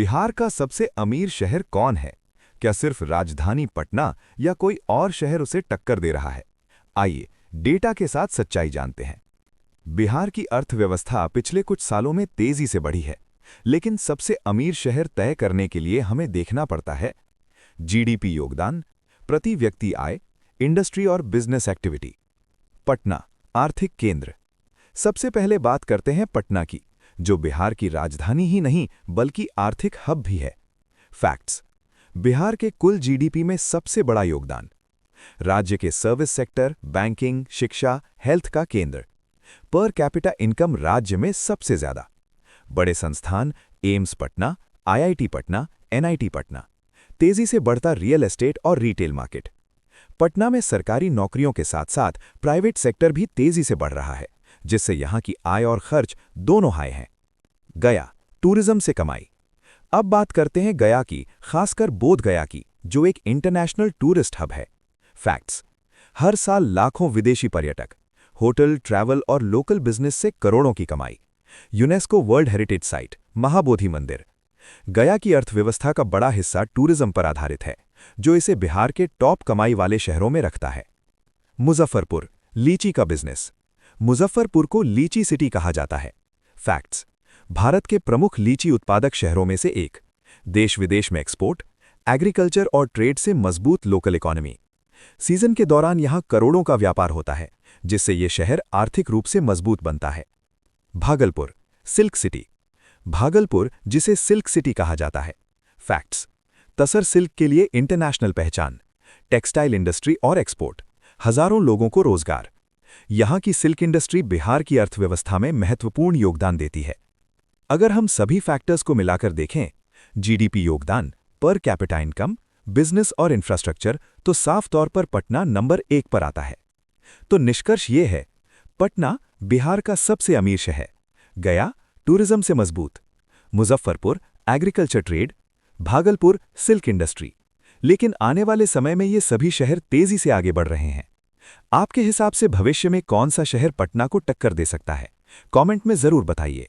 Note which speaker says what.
Speaker 1: बिहार का सबसे अमीर शहर कौन है? क्या सिर्फ राजधानी पटना या कोई और शहर उसे टक्कर दे रहा है? आइए डेटा के साथ सच्चाई जानते हैं। बिहार की अर्थव्यवस्था पिछले कुछ सालों में तेजी से बढ़ी है, लेकिन सबसे अमीर शहर तय करने के लिए हमें देखना पड़ता है जीडीपी योगदान, प्रति व्यक्ति आय, इंडस्ट्री और बिजनेस एक्टिविटी। पटना, आर्थिक केंद्र। सबसे पहले बात करते हैं पटना की, जो बिहार की राजधानी ही नहीं बल्कि आर्थिक हब भी है। फैक्ट्स: बिहार के कुल जीडीपी में सबसे बड़ा योगदान। राज्य के सर्विस सेक्टर, बैंकिंग, शिक्षा, हेल्थ का केंद्र। पर कैपिटा इनकम राज्य में सबसे ज्यादा। बड़े संस्थान: AIIMS Patna, IIT Patna, NIT Patna. तेजी से बढ़ता रियल एस्टेट और रिटेल मार्केट। पटना में सरकारी नौकरियों के साथ साथ प्राइवेट सेक्टर भी तेजी से बढ़ रहा है, जिससे यहां की आय और खर्च दोनों हाई हैं। गया, टूरिज्म से कमाई। अब बात करते हैं गया की, खासकर बोध गया की, जो एक इंटरनेशनल टूरिस्ट हब है। फैक्ट्स: हर साल लाखों विदेशी पर्यटक, होटल, ट्रैवल और लोकल बिजनेस से करोड़ों की कमाई। UNESCO world heritage site, Mahabodhi मंदिर। गया की अर्थव्यवस्था का बड़ा हिस्सा टूरिज्म पर आधारित है, जो इसे बिहार के टॉप कमाई वाले शहरों में रखता है। मुजफ्फरपुर, लीची का बिजनेस। मुजफ्फरपुर को लीची सिटी कहा जाता है। फैक्ट्स: भारत के प्रमुख लीची उत्पादक शहरों में से एक। देश विदेश में एक्सपोर्ट, एग्रीकल्चर और ट्रेड से मजबूत लोकल इकोनॉमी। सीजन के दौरान यहां करोड़ों का व्यापार होता है, जिससे यह शहर आर्थिक रूप से मजबूत बनता है। Bhagalpur, silk city. भागलपुर, जिसे सिल्क सिटी कहा जाता है। फैक्ट्स: तसर सिल्क के लिए इंटरनेशनल पहचान, टेक्सटाइल इंडस्ट्री और एक्सपोर्ट, हजारों लोगों को रोजगार। यहां की सिल्क इंडस्ट्री बिहार की अर्थव्यवस्था में महत्वपूर्ण योगदान देती है। अगर हम सभी फैक्टर्स को मिलाकर देखें, जीडीपी योगदान, पर कैपिटा इनकम, बिजनेस और इंफ्रास्ट्रक्चर, तो साफ तौर पर पटना नंबर 1 पर आता है। तो निष्कर्ष ये है, पटना बिहार का सबसे अमीर शहर, गया टूरिज्म से मजबूत, Muzaffarpur agriculture trade, Bhagalpur silk industry. लेकिन आने वाले समय में ये सभी शहर तेजी से आगे बढ़ रहे हैं। आपके हिसाब से भविष्य में कौन सा शहर पटना को टक्कर दे सकता है? कमेंट में जरूर बताइए।